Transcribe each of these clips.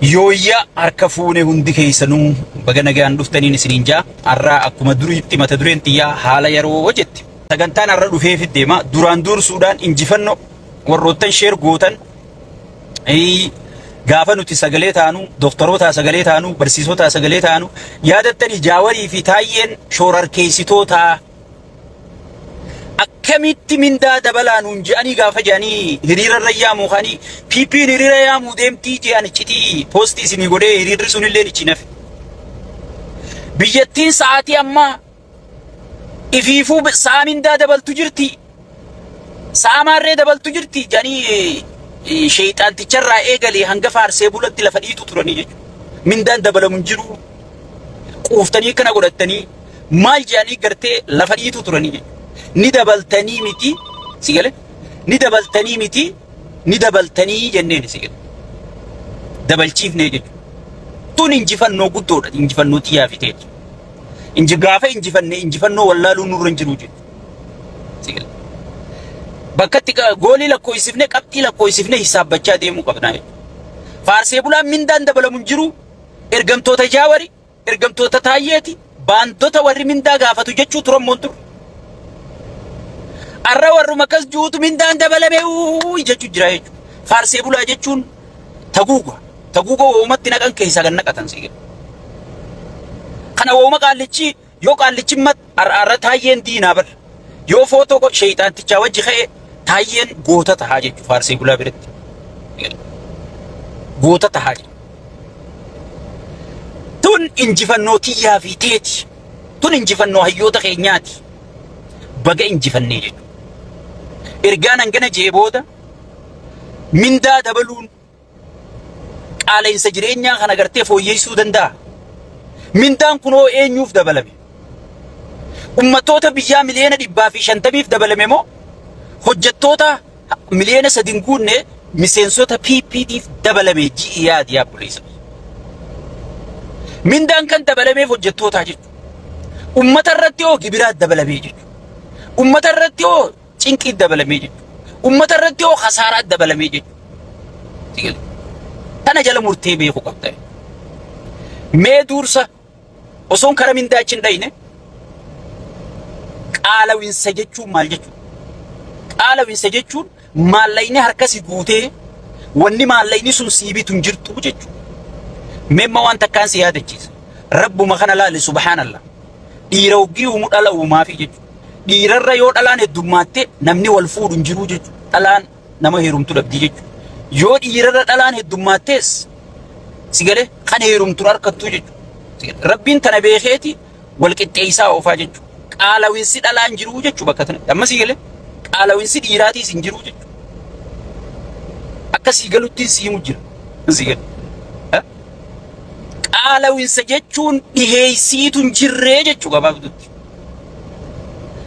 Yooyyaa harka fuune hundi keessanuu baga nagaan dhuftaniin isiniin jaa har'aa akkuma duriitti mata dureen xiyyaa haala yeroo jetti. Sagantaan har'a dhufee fiddeema duraan dursuudhaan injifannoo warroottan sheer gootan gaafa nuti sagalee taanu doktoroota sagalee taanu barsiisota sagalee taanu yaadattanii Jaawarii fi Taayyeen shoorarkeessitoota akkamitti mindaa dabalaa nuun jedhanii gaafa jedhanii hiriirarra yaamuu kanii PP'n hiriira yaamuu deemtii jedhan iccitii poostii isinii godhee hiriirri sunillee ichi nafe. Biyyattiin sa'aatii ammaa ifiifuu sa'a mindaa dabaltu jirti. Sa'a maarree dabaltu jirti jedhanii sheexaanticharraa eegalee hanga faarsee bulatti lafa dhiitu turanii jechuudha. Mindaan dabalamu hin jiru. Quuftanii kana godhattanii maal jedhanii gartee lafa dhiitu turanii jechuudha. Ni dabaltanii miti sigale ni dabaltanii miti ni dabaltanii jenneen sigale dabalchiifnee jechuudha. Tun injifannoo guddoodha injifannoo xiyyaa fi ta'e gaafa injifannoo wallaaluun nurra hin jiru jechuudha sigale bakkatti goolii lakkoofsifnee qabxii lakkoofsifnee hisaabbachaa deemuu qabnaa jechuudha. Faarsee bulaan mindaan dabalamu hin jiru ergamtoota Jaawarii ergamtoota Taayyeeti baantota warri mindaa gaafatu jechuu turammoon ture. Arra warruma kas juutu mindaan dabalame jechuu jira jechuudha. Faarsee bulaa jechuun taguuga woomatti naqan keessa kan naqatan sigale. Kana wooma qaallichi yoo qaallichi mat arra Taayyeen diinaa bar yoo footoo sheexaantichaa wajji ka'e Taayyeen goota tahaa jechuudha faarsee bulaa biratti. Goota tahaa jechuudha. Tun injifannoo xiyyaa fi teeti. Tun injifannoo hayyoota keenyaati. Baga injifannee jechuudha. Ergaan hangana jee booda mindaa dabaluun qaala'insa jireenyaa kana gartee fooyyeessuu danda'a. Mindaan kunoo eenyuuf dabalame? Ummatoota biyyaa miliyoona 150 dabalame moo hojjettoota miliyoona 3 guunne miseensota PPDF dabalame ji'iyaad yaa buleessa. Mindaan kan dabalameef hojjettootaa jechuudha. Ummata irratti hoo gibiraat dabalamee jechuudha. Ummata irratti hoo cinqii dabalamee jechuudha. Ummata irratti hoo khasaaraat dabalamee jechuudha. Tana jala murtee beeku qabda. Mee dursa osoon kara mindaa achi hin dhayne qaala'insa jechuun maal jechuudha? Qaala'insa jechuun maallayni harkasi guutee wanni maallayni sun siibitu hin jirtu jechuudha. Meemma waan takkaan si yaadachiisa. Rabbuma kana laale subhaanallah. Dhiira oggii uumu dhala uumaafi jechuudha. Dhiirarra yoo dhalaan heddummaatti namni wal fuudhu hin jiru jechuudha. Dhalaan nama heerumtu dhabdi jechuudha. Yoo dhiirarra dhalaan heddummaattees sigale kan heerumtu harkattu jechuudha. Rabbiin tana beekeeti wal qixxeessaa oofaa jechuudha. Qaala'insi dhalaan jiru jechuudha bakka tana. Amma sigale qaala'insi dhiiraatiis hin jiru jechuudha. Akka sigaluttiin siimu jira. Sigale. Qaala'insa jechuun dhiheessiitu hin jirree jechuudha gabaabdutti.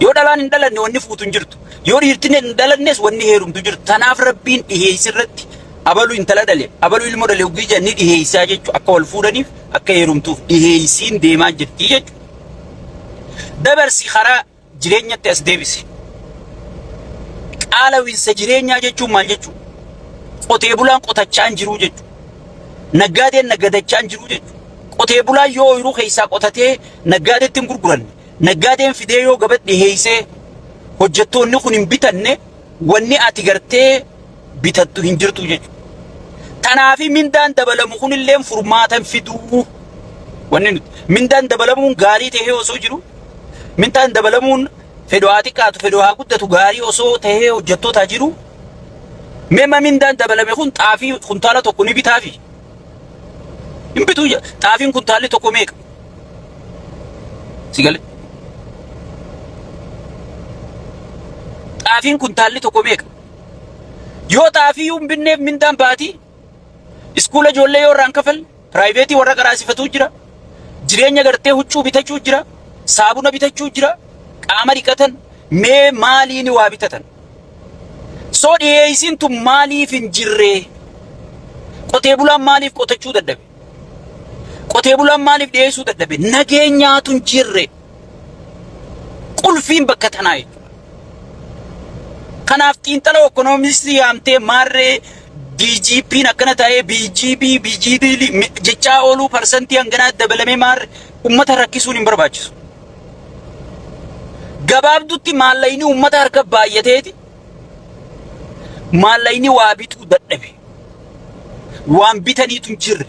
Yoo dhalaan hin dhalanne wanni fuutu hin jirtu. Yoo dhiirtiin hin dhalannes wanni heerumtu jirtu. Tanaaf Rabbiin dhiheessi irratti abaluu intala dhale abaluu ilmoo dhale oggii jenni dhiheessaa jechuudha. Akka wal fuudhaniif akka heerumtuuf dhiheessiin deemaa jirti jechuudha. Dabarsi karaa jireenyatti as deebisi. Qaala'insa jireenyaa jechuun maal jechuudha? Qotee bulaan qotachaa hin jiru jechuudha. Naggaadeen naggadachaa hin jiru jechuudha. Qotee bulaan yoo ooyiruu keessaa qotatee naggaadeetti hin gurguranne naggaadeen fidee yoo gabaa dhiheessee hojjettoonni kun hin bitanne wanni ati gartee bitattu hin jirtu jechuudha. Tanaafi mindaan dabalamu kunillee furmaatan fiduu wanni nuti mindaan dabalamuun gaarii ta'ee osoo jiru mindaan dabalamuun fedhaa xiqqaatu fedhaa guddatu gaarii osoo ta'ee hojjettootaa jiru meema mindaan dabalame kun xaafii kuntaala tokko ni bitaafi. Hin bituu xaafiin kuntaalli tokko meeqa? Sigale. Xaafiin kuntaalli tokko meeqa? Yoo xaafii hin binneef mindaan baatii iskuula ijoollee yoo irraan kafal piraayiveetii warra qaraasifatu jira. Jireenya gartee huccuu bitachuu jira. Saabuna bitachuu jira. Qaama dhiqatan mee maaliin waa bitatan? Soo dhiyeessiin tun maaliif hin jirree? Qotee bulaan maaliif qotachuu dadhabe? Qotee bulaan maaliif dhiyeessuu dadhabe? Nageenyaatu hin jirre. Qulfiin bakka tanaa jechuudha. Kanaaf xiinxala ekonomistii yaamtee maarree DGP akkana ta'ee BGP jechaa ooluu parsantii hanganaa dabalamee maar ummata rakkisuun hin barbaachisu. Gabaabdutti maallayni ummata harka baay'ateeti. Maallayni waa bituu dadhabe. Waan bitaniitu hin jirre.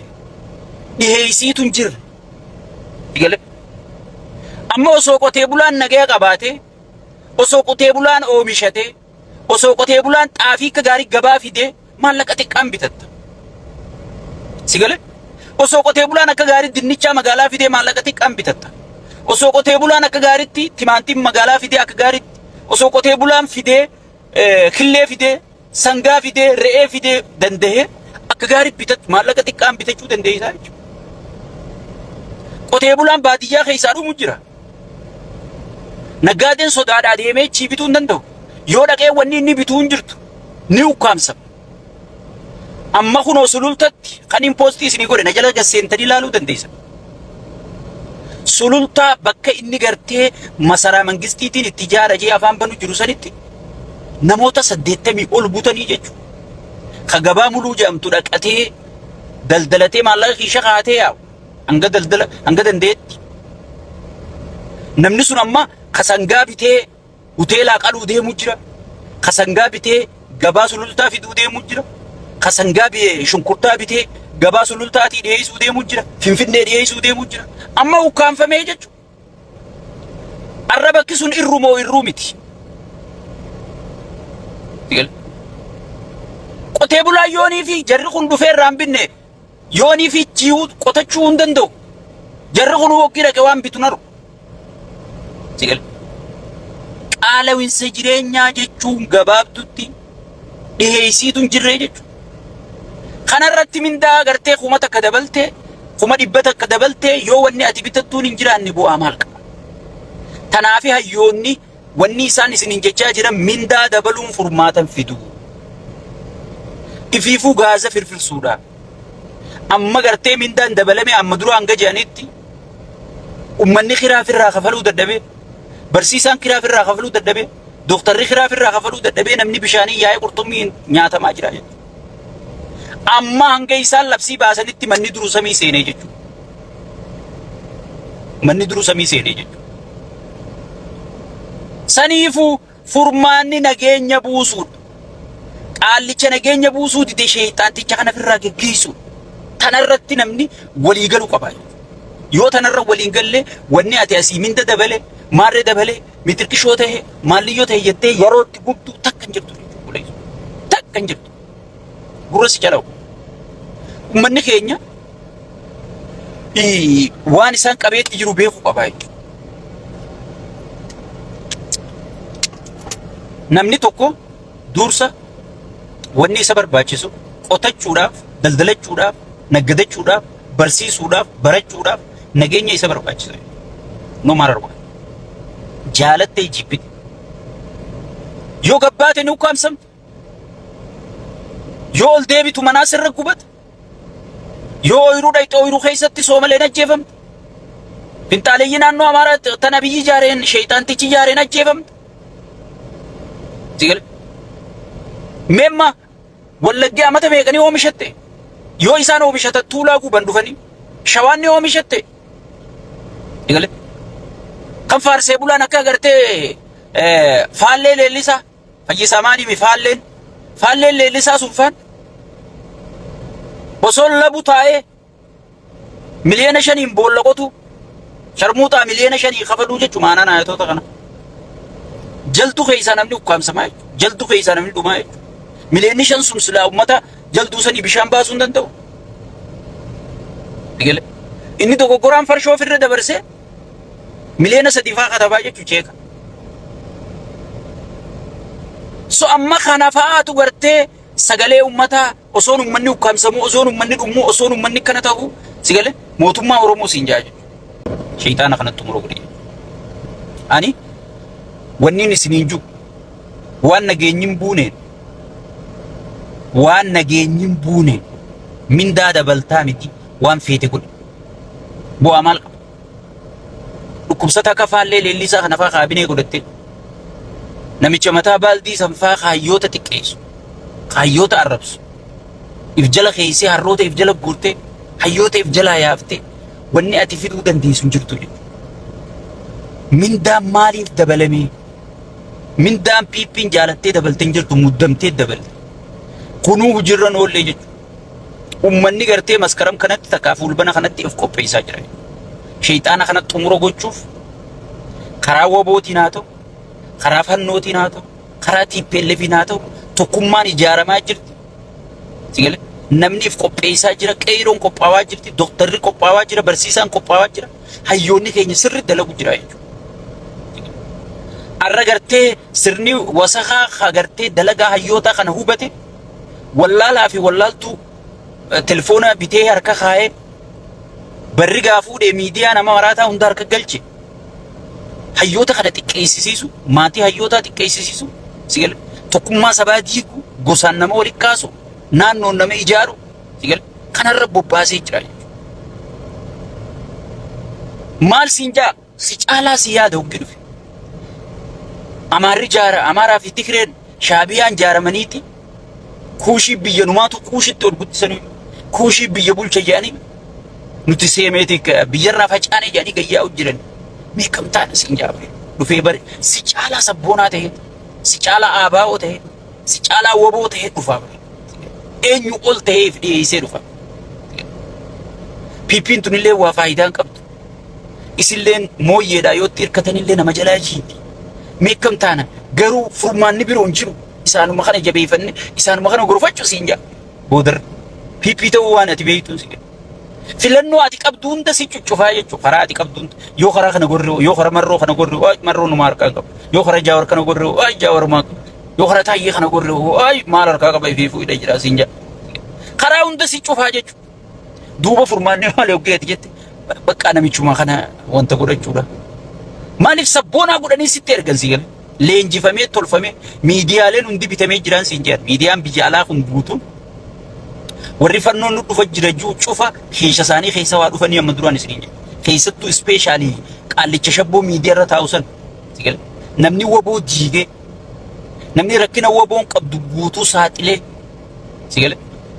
Dhiheessiitu hin jirre. Digale. Amma osoo qotee bulaan nagaya qabaate, osoo qotee bulaan oomishate, osoo qotee bulaan xaafii akka gaarii gabaa fidee maallaqa xiqqaan bitatta. Sigale. Osoo qotee bulaan akka gaarii dinnichaa magaalaa fidee maallaqa xiqqaan bitatta. Osoo qotee bulaan akka gaariitti timaantiin magaalaa fidee akka gaariitti, osoo qotee bulaan fidee killee fidee sangaa fidee re'ee fidee danda'ee akka gaarii bitatu maallaqa xiqqaan bitachuu dandeessaa jechuudha. Qotee bulaan baadiyyaa keessaa dhumu jira. Naggaadeen sodaadhaa deemee chii bituu hin danda'u. Yoo dhaqee wanni inni bituu hin jirtu ni ukkaamsama. Amma kunoo sulultatti kan impoostii isinii godhe na jala gasseentanii ilaaluu dandeessan. Sulultaa bakka inni gartee masaraa mangistiitiin itti ijaarajee afaan banu jiru sanitti namoota 80 ol butanii jechuudha. Ka gabaa muluu jedhamtu dhaqatee daldalatee maallaqa kiisha kaatee yaa'u hanga dandeetti. Namni sun amma kasangaa bitee hoteelaa qaluu deemuu jira. Kasangaa bitee gabaa sulultaa fiduu deemuu jira. Kasangaa shunkurtaa bitee gabaa sulultaatii dhiyeessuu deemuu jira. Finfinnee dhiyeessuu deemuu jira. Amma ukkaanfamee jechuudha. Arraba bakki sun irru moo irruu miti. Qotee bulaa yoonii fi jarri kun dhufee irraa hin binne yoonii fi ji'uu qotachuu hin danda'u. Jarri kun hoggii dhaqee waan bitu naru. Qaala'insa jireenyaa jechuun gabaabdutti dhiheessiitu hin jirre jechuudha. Kanarratti mindaa gartee kuma takka dabaltee kuma dhibba takka dabaltee yoo wanni ati bitattuun hin jiraanne bu'aa maal qaba. Tanaafi hayyoonni wanni isaan isiniin jechaa jiran mindaa dabaluun furmaatan fidu. Ifiifuu gaaza firfirsuudha. Amma gartee mindaan dabalame amma dura hanga jedhanitti ummanni kiraaf irraa kafaluu dadhabee, barsiisaan kiraaf irraa kafaluu dadhabee, dooktarri kiraaf irraa kafaluu dadhabee namni bishaanii yaa'ee qurxummii nyaatamaa jira jechuudha. Amma hanga isaan labsii baasanitti manni duruu samii seenee jechuudha. Manni duruu samii seenee jechuudha. Saniifuu furmaanni nageenya buusuudha. Qaallicha nageenya buusuu dide sheexaanticha kana ofirraa geggeessuudha. Tanarratti namni walii galuu qaba. Yoo tanarra waliin galle wanni ati asii minda dabale, maarree dabale, mitirkishoo ta'e, maalliyyoo ta'e jettee yeroo itti gubdu takka hin jirtu jechuudha. Takka hin jirtu. Gurra si jala'u. Ummanni keenya waan isaan qabeetti jiru beekuu qaba jechuudha. Namni tokko dursa wanni isa barbaachisu qotachuudhaaf, daldalachuudhaaf, naggadachuudhaaf, barsiisuudhaaf, barachuudhaaf nageenya isa barbaachisa. No matter what. Jaalattee jibbite. Yoo gabbaate ni ukkaamsamte. Yoo ol deebitu manaa sirra gubata. Yoo ooyiruu dhayxe ooyiruu keessatti soomaleen ajjeefamte. Finxaaleeyyi naannoo Amaaraa tana biyyi ijaareen sheexaantichi ijaareen ajjeefamte. Sigale. Memma Wallaggi amata meeqanii oomishatte. Yoo isaan oomishatan tuulaa guban dhufanii shawaan ni oomishatte. Sigale. Kan faarsee bulaan akka agartee faallee leellisaa fayyisaa maaliif faalleen leellisaa sunfaan osoo labu taa'ee miliyoona 5 boolla qotu sharmuutaa miliyoona 5 kafaluu jechuun maanaan ayatoota kana. Jaltu keessaa namni ukkaamsamaa jechuudha. Jaltu keessaa namni dhumaa jechuudha. Miliyoonni 5 sun silaa uummata jaltuu sanii bishaan baasuu hin danda'u. Inni dogoggoraan farshoo ofirra dabarsee miliyoona 3 faa katabaa jechuudha cheeka. So amma kana fa'aatu gartee sagalee uummataa osoon uummanni ukkaamsamu, osoon uummanni dhumu, osoon uummanni kana ta'u sigale mootummaa Oromoo siin jaa jechuudha. Sheexaana kanatti umuruu godhe. Ani wanni isiniin jiru waan nageenyin buuneen mindaa dabaltaa miti waan feete godhe. Bu'aa maal qaba? Dhukkubsataa akka faallee leellisaa kana fa'aa kaabinee godhattee namicha mataa baaldii sanfaa kaayyoota xiqqeessu, kaayyoota arrabsu, ifjala keeyse harroota ifjala guurte hayyoota ifjala yaafte wanni ati fiduu dandeessu hin jirtu jechuudha. Mindaan maaliif dabalame? Mindaan piippiin jaalattee dabaltee hin jirtu muddamtee dabalte. Kunuu hujirra noollee jechuudha. Ummanni gartee maskaram kanatti takkaa fulbana kanatti of qopheessaa jira. Shayxaana kanatti xumura gochuuf karaa wabootiin haa ta'u, karaa fannootiin haa ta'u, karaa TPLFiin haa ta'u tokkummaan ijaaramaa jirti. Sigale namni if qopheessaa jira, qeeroon qophaawaa jirti, doktarri qophaawaa jira, barsiisaan qophaawaa jira, hayyoonni keenya sirri dalagu jira jechuudha. Arra gartee sirni wasakaa gartee dalagaa hayyootaa kana hubate wallaalaa fi wallaaltuu telefoona bitee harka kaa'ee barri gaafuudhee miidiyaa nama maraataa hunda harka galche hayyoota kana xiqqeessisiisu maatii hayyootaa xiqqeessisiisu sigale tokkummaa sabaa diigu gosaan nama walitti kaasu naannoon nama ijaaru sigale kanarra bobbaasee jira maal siin jaa si caalaa si yaada hoggi dhufe amaarri jaara amaaraa fi Tigreen shaabiyaan jaaramaniiti kuushii biyya numaatu kuushitti ol guddisanii kuushii biyya bulcha jedhanii nuti seemeetii biyyarraa facaanee jedhanii gayyaa jiran meeqamtaan siin jaabe dhufee bare si caalaa sabboonaa ta'e si caalaa aabaa'oo ta'e si caalaa woboo ta'e dhufaa bare eenyu ol ta'eef dhiyeessee dhufa. Piippiin tunillee waa faayidaan qabdu isilleen mooyyeedhaa yoo hirkatanillee nama jalaa jiiti meeqamtaana garuu furmaanni biroon jiru isaanuma kana jabeeffanne isaanuma kana gorfachuu siin jaa boodar piippii ta'uu waan ati beektuun siin filannoo ati qabdu hunda si cuccufaa jechuudha karaa ati qabdu hunda yoo karaa kana gorree yoo karaa marroo kana gorree waay marroo numa harkaa qabu yoo karaa jaawar kana gorree waay jaawar maa yoo karaa taayyee kana gorree waay maal harkaa qaba ifeefuu hidha jira siin jaa karaa hunda si cufaa jechuudha duuba furmaanni maal yookiin jette bakka namichuma kana wanta godhachuudha maaliif sabboonaa godhanii sitti ergan siin galee leenjifamee tolfamee miidiyaaleen hundi bitamee jiran siin jaa miidiyaan biyya alaa kun guutuun warri fannoon nu dhufa jira juu cufa keessa isaanii keessa waa dhufanii amma duraan isin jira keessattuu ispeeshaalii qaallicha shabboo miidiyaa irra taa'u san sigale namni waboo diigee namni rakkina waboon qabdu guutuu saaxilee sigale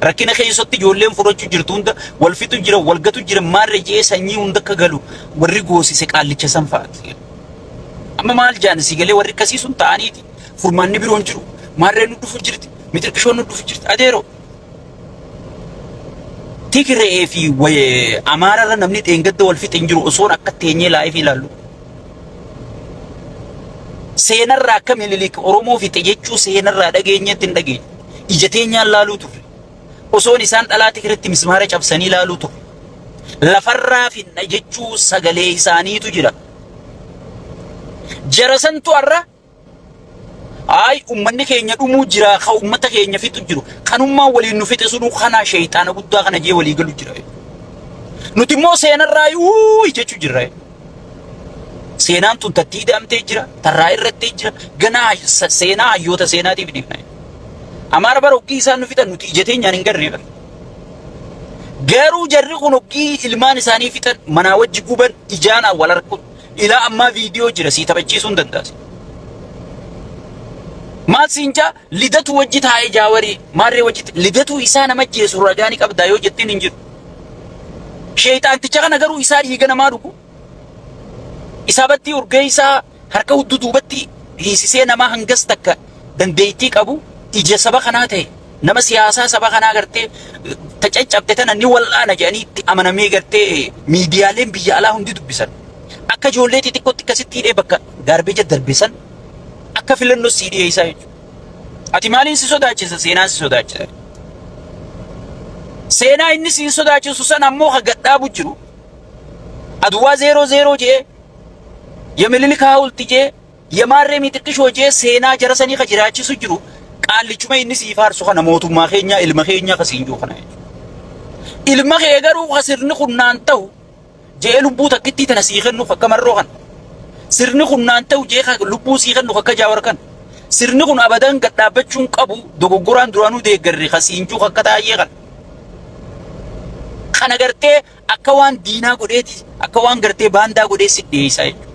rakkina keessatti ijoolleen furachuu jirtu hunda wal fixu jira wal gatu jira maarree jee sanyii hunda akka galu warri goosise qaallicha san fa'a amma maal jaan sigale warri akkasii sun ta'aniiti furmaanni biroon jiru maarree nu dhufu jirti mitirqishoon nu dhufu jirti adeero Tigree fi Amaararra namni dheengadda wal fixin jiru osoon akka teenyee laayif ilaallu. Seenarraa akka Minilik Oromoo fixe jechuu seenarraa dhageenyetti hin dhageenye. Ija teenyaan laaluu turre. Osoon isaan dhalaa Tigreetti mismaara cabsanii laaluu turre. Lafarraa finna jechuu sagalee isaaniitu jira. Jarasantu arra ay ummanni keenya dhumuu jira ka ummata keenya fixu jiru kanummaa waliin nu fixe sunu kana shayxaana guddaa kana jee walii galu jira nuti immoo seenarraa jechuu jirra seenaan tun tattii hidhamtee jira tarraa irratti jira ganaa seenaa hayyoota seenaatiif dhiifna Amaara bara hoggii isaan nu fixan nuti ija teenyaan hin garree garuu jarri kun hoggii ilmaan isaanii fixan manaa wajji guban ijaan wal argu ilaa ammaa viidiyoo jira sii taphachiisuu hin dandaasi. Maasinja lidatu wajji taa'ee jaawari maarree wajji lidatu isaa nama jeesu ragaani qabda yoo jettiin hin jiru. Shayxaanticha kana garuu isaa dhiiga namaa dhugu. Isaa batti urgee isaa harka hudduu duubatti hiisisee nama hangas takka dandeettii qabu ija saba kanaa ta'e nama siyaasaa saba kanaa gartee tacaccabte tana ni wal'aana jedhanii itti amanamee gartee miidiyaaleen biyya alaa hundi dubbisan. Akka ijoollee xixiqqootti akkasitti hidhee bakka gaarbeeja darbisan. Akka filannoo CD isaa jechuudha. Ati maaliin si sodaachisa seenaan si sodaachisa. Seenaa inni si sodaachisu san ammoo ka gadhaabu jiru. Aduwaa 00 jee Yemililik Haawulti jee Yemaarree Mixiqqishoo jee seenaa jara sanii ka jiraachisu jiru qaallichuma inni si faarsu kana mootummaa keenya ilma keenya ka siin jiru kana jechuudha. Ilma kee garuu ka sirni kunnaan ta'u jee lubbuu takkitti tana sii kennuuf akka marroo kana. Sirni kun naan ta'u jee lubbuu sii kennu akka jaawar kan sirni kun abadan gadhaabachuun qabu dogoggoraan duraanuu deeggarre kasiinchuu akka taa'ee kan kana gartee akka waan diinaa godheeti akka waan gartee baandaa godhee si dhiyeessaa jechuudha.